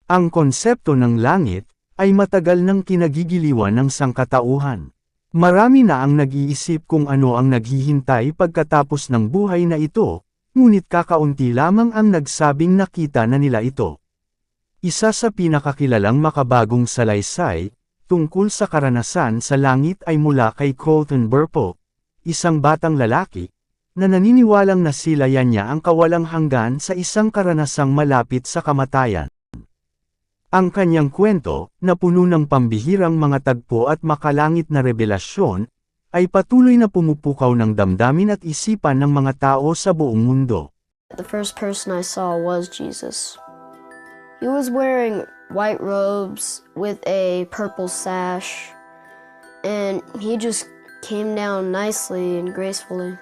Ang konsepto ng langit ay matagal nang kinagigiliwan ng sangkatauhan. Marami na ang nag-iisip kung ano ang naghihintay pagkatapos ng buhay na ito, ngunit kakaunti lamang ang nagsabing nakita na nila ito. Isa sa pinakakilalang makabagong salaysay tungkol sa karanasan sa langit ay mula kay Colton Burpo, isang batang lalaki, na naniniwalang nasilayan niya ang kawalang hanggan sa isang karanasang malapit sa kamatayan. Ang kanyang kwento, na puno ng pambihirang mga tagpo at makalangit na revelasyon, ay patuloy na pumupukaw ng damdamin at isipan ng mga tao sa buong mundo. The first person I saw was Jesus. He was wearing white robes with a purple sash, and he just came down nicely and gracefully.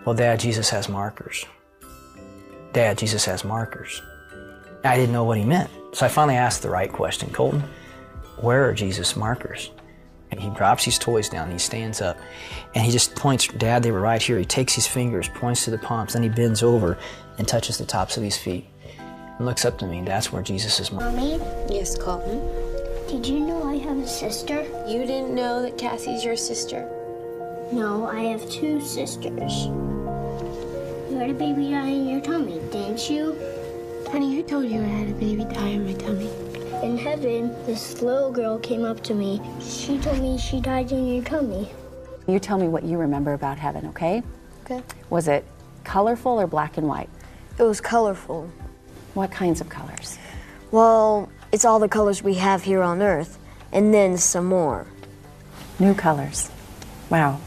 Well, Dad, Jesus has markers. Dad, Jesus has markers. I didn't know what he meant. So I finally asked the right question, Colton, where are Jesus' markers? And he drops his toys down, he stands up, and he just points, Dad, they were right here. He takes his fingers, points to the palms, then he bends over and touches the tops of his feet. And looks up to me, and that's where Jesus is. Mommy? Yes, Colton? Did you know I have a sister? You didn't know that Cassie's your sister? No, I have two sisters. You had a baby die in your tummy, didn't you? Honey, who told you I had a baby die in my tummy? In heaven, this little girl came up to me. She told me she died in your tummy. You tell me what you remember about heaven, okay? Okay. Was it colorful or black and white? It was colorful. What kinds of colors? Well, it's all the colors we have here on Earth, and then some more. New colors. Wow.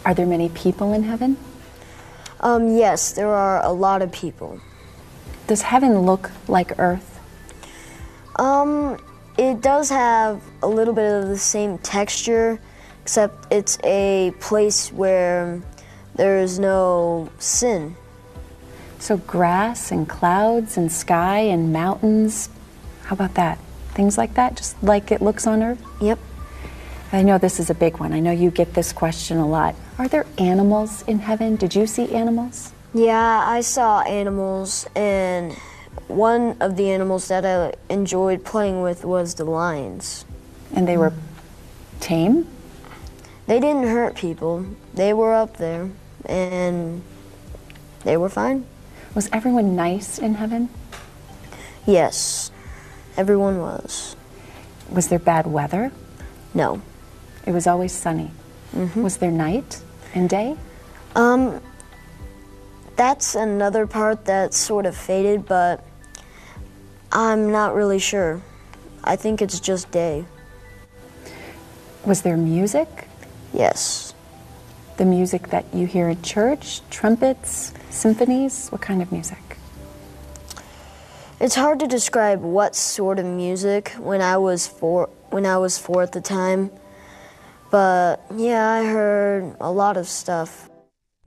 Are there many people in heaven? Yes, there are a lot of people. Does heaven look like Earth? It does have a little bit of the same texture, except it's a place where there is no sin. So grass and clouds and sky and mountains. How about that? Things like that, just like it looks on Earth? Yep. I know this is a big one. I know you get this question a lot. Are there animals in heaven? Did you see animals? Yeah, I saw animals, and one of the animals that I enjoyed playing with was the lions. And they were tame? They didn't hurt people. They were up there, and they were fine. Was everyone nice in heaven? Yes, everyone was. Was there bad weather? No. It was always sunny. Was there night and day? That's another part that's sort of faded, but I'm not really sure. I think it's just day. Was there music? Yes. The music that you hear at church? Trumpets? Symphonies? What kind of music? It's hard to describe what sort of music when I was four at the time. But yeah, I heard a lot of stuff.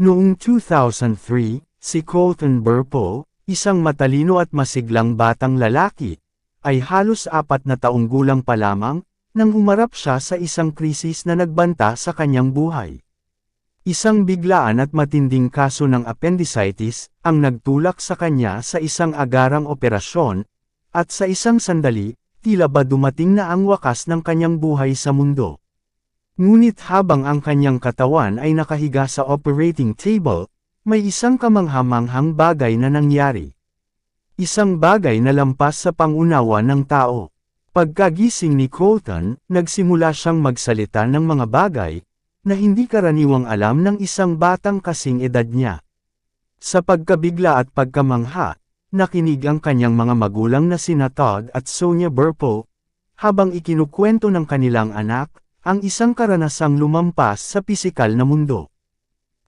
Noong 2003, si Colton Burpo, isang matalino at masiglang batang lalaki, ay halos 4 na taong gulang pa lamang, nang humarap siya sa isang krisis na nagbanta sa kanyang buhay. Isang biglaan at matinding kaso ng appendicitis, ang nagtulak sa kanya sa isang agarang operasyon, at sa isang sandali, tila ba dumating na ang wakas ng kanyang buhay sa mundo. Ngunit habang ang kanyang katawan ay nakahiga sa operating table, may isang kamanghamanghang bagay na nangyari. Isang bagay na lampas sa pangunawa ng tao. Pagkagising ni Colton, nagsimula siyang magsalita ng mga bagay na hindi karaniwang alam ng isang batang kasing edad niya. Sa pagkabigla at pagkamangha, nakinig ang kanyang mga magulang na sina Todd at Sonia Burpo, habang ikinukwento ng kanilang anak, ang isang karanasang lumampas sa pisikal na mundo.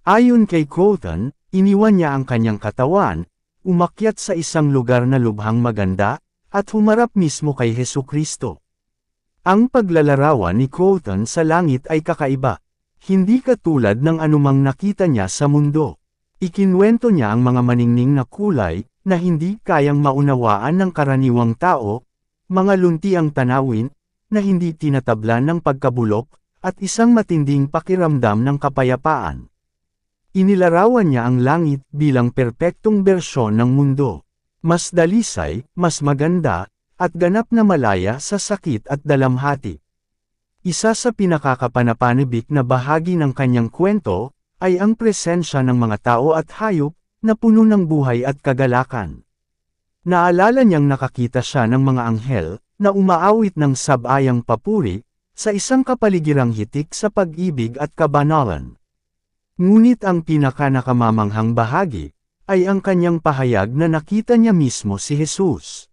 Ayon kay Colton, iniwan niya ang kanyang katawan, umakyat sa isang lugar na lubhang maganda, at humarap mismo kay Hesukristo. Ang paglalarawan ni Colton sa langit ay kakaiba. Hindi katulad ng anumang nakita niya sa mundo. Ikinwento niya ang mga maningning na kulay, na hindi kayang maunawaan ng karaniwang tao, mga luntiang tanawin, na hindi tinatablan ng pagkabulok, at isang matinding pakiramdam ng kapayapaan. Inilarawan niya ang langit bilang perpektong bersyon ng mundo. Mas dalisay, mas maganda, at ganap na malaya sa sakit at dalamhati. Isa sa pinakakapanapanibik na bahagi ng kanyang kwento, ay ang presensya ng mga tao at hayop, na puno ng buhay at kagalakan. Naalala niyang nakakita siya ng mga anghel, na umaawit ng sabayang papuri, sa isang kapaligirang hitik sa pag-ibig at kabanalan. Ngunit ang pinaka-nakamamanghang bahagi, ay ang kanyang pahayag na nakita niya mismo si Jesus.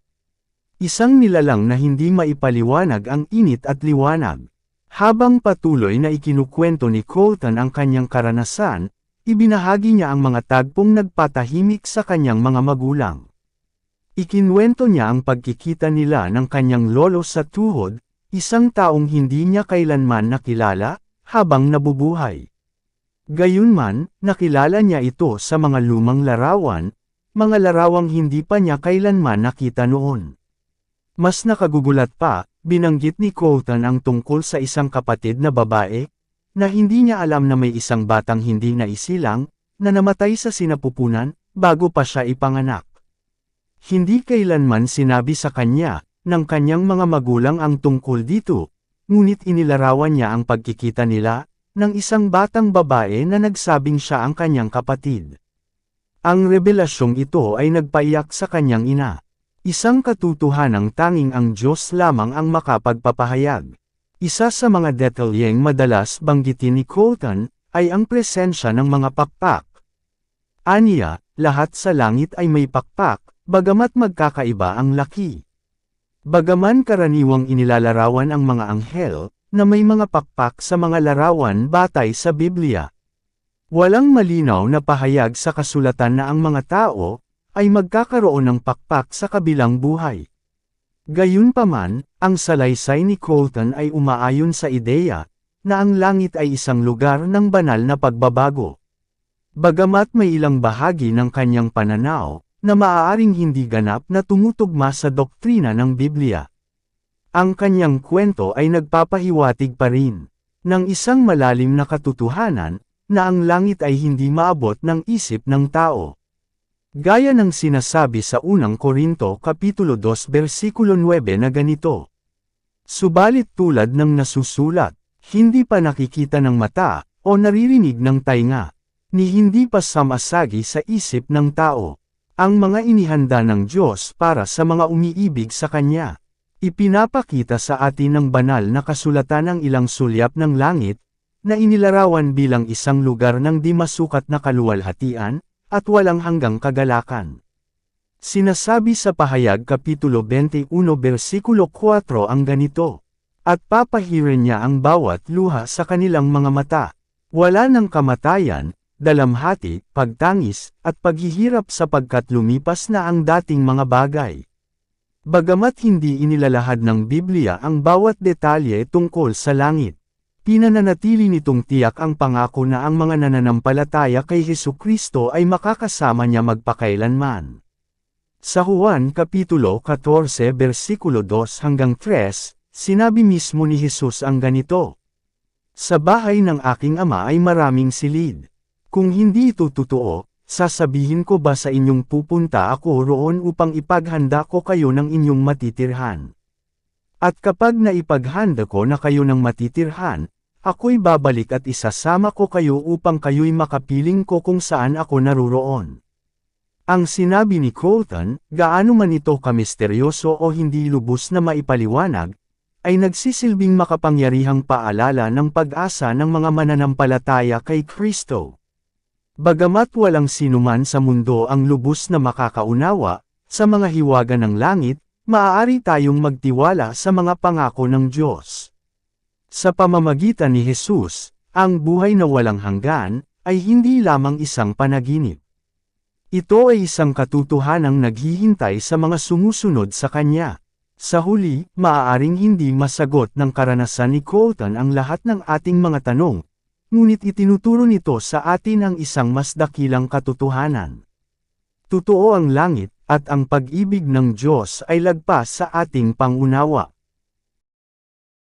Isang nilalang na hindi maipaliwanag ang init at liwanag. Habang patuloy na ikinukwento ni Colton ang kanyang karanasan, ibinahagi niya ang mga tagpong nagpatahimik sa kanyang mga magulang. Ikinwento niya ang pagkikita nila ng kanyang lolo sa tuhod, isang taong hindi niya kailanman nakilala, habang nabubuhay. Gayunman, nakilala niya ito sa mga lumang larawan, mga larawang hindi pa niya kailanman nakita noon. Mas nakagugulat pa, binanggit ni Colton ang tungkol sa isang kapatid na babae, na hindi niya alam na may isang batang hindi naisilang, na namatay sa sinapupunan, bago pa siya ipanganak. Hindi kailanman sinabi sa kanya, ng kanyang mga magulang ang tungkol dito, ngunit inilarawan niya ang pagkikita nila, ng isang batang babae na nagsabing siya ang kanyang kapatid. Ang revelasyong ito ay nagpaiyak sa kanyang ina. Isang katotohanang tanging ang Diyos lamang ang makapagpapahayag. Isa sa mga detalyeng madalas banggitin ni Colton, ay ang presensya ng mga pakpak. Aniya, lahat sa langit ay may pakpak, bagamat magkakaiba ang laki. Bagaman karaniwang inilalarawan ang mga anghel, na may mga pakpak sa mga larawan batay sa Biblia. Walang malinaw na pahayag sa kasulatan na ang mga tao, ay magkakaroon ng pakpak sa kabilang buhay. Gayunpaman, ang salaysay ni Colton ay umaayon sa ideya, na ang langit ay isang lugar ng banal na pagbabago. Bagamat may ilang bahagi ng kanyang pananaw, na maaaring hindi ganap na tumutugma sa doktrina ng Biblia. Ang kanyang kwento ay nagpapahiwatig pa rin, ng isang malalim na katotohanan, na ang langit ay hindi maabot ng isip ng tao. Gaya ng sinasabi sa unang Korinto Kapitulo 2 versikulo 9 na ganito. Subalit tulad ng nasusulat, hindi pa nakikita ng mata, o naririnig ng tainga, ni hindi pa samasagi sa isip ng tao, ang mga inihanda ng Diyos para sa mga umiibig sa Kanya. Ipinapakita sa atin ng banal na kasulatan ang ilang sulyap ng langit, na inilarawan bilang isang lugar ng di masukat na kaluwalhatian, at walang hanggang kagalakan. Sinasabi sa Pahayag Kapitulo 21 versikulo 4 ang ganito, at papahirin niya ang bawat luha sa kanilang mga mata. Wala ng kamatayan, dalamhati, pagtangis, at paghihirap sapagkat lumipas na ang dating mga bagay. Bagamat hindi inilalahad ng Biblia ang bawat detalye tungkol sa langit, pinananatili nitong tiyak ang pangako na ang mga nananampalataya kay Hesukristo ay makakasama niya magpakailanman. Sa Juan Kapitulo 14 versikulo 2 hanggang 3, sinabi mismo ni Jesus ang ganito. Sa bahay ng aking ama ay maraming silid. Kung hindi ito totoo, sasabihin ko ba sa inyong pupunta ako roon upang ipaghanda ko kayo ng inyong matitirhan? At kapag naipaghanda ko na kayo ng matitirhan, ako'y babalik at isasama ko kayo upang kayo'y makapiling ko kung saan ako naruroon. Ang sinabi ni Colton, gaano man ito kamisteryoso o hindi lubos na maipaliwanag, ay nagsisilbing makapangyarihang paalala ng pag-asa ng mga mananampalataya kay Kristo. Bagamat walang sinuman sa mundo ang lubos na makakaunawa, sa mga hiwaga ng langit, maaari tayong magtiwala sa mga pangako ng Diyos. Sa pamamagitan ni Jesus, ang buhay na walang hanggan, ay hindi lamang isang panaginip. Ito ay isang katotohanang naghihintay sa mga sumusunod sa Kanya. Sa huli, maaaring hindi masagot ng karanasan ni Colton ang lahat ng ating mga tanong, ngunit itinuturo nito sa atin ang isang mas dakilang katotohanan. Totoo ang langit, at ang pag-ibig ng Diyos ay lagpas sa ating pangunawa.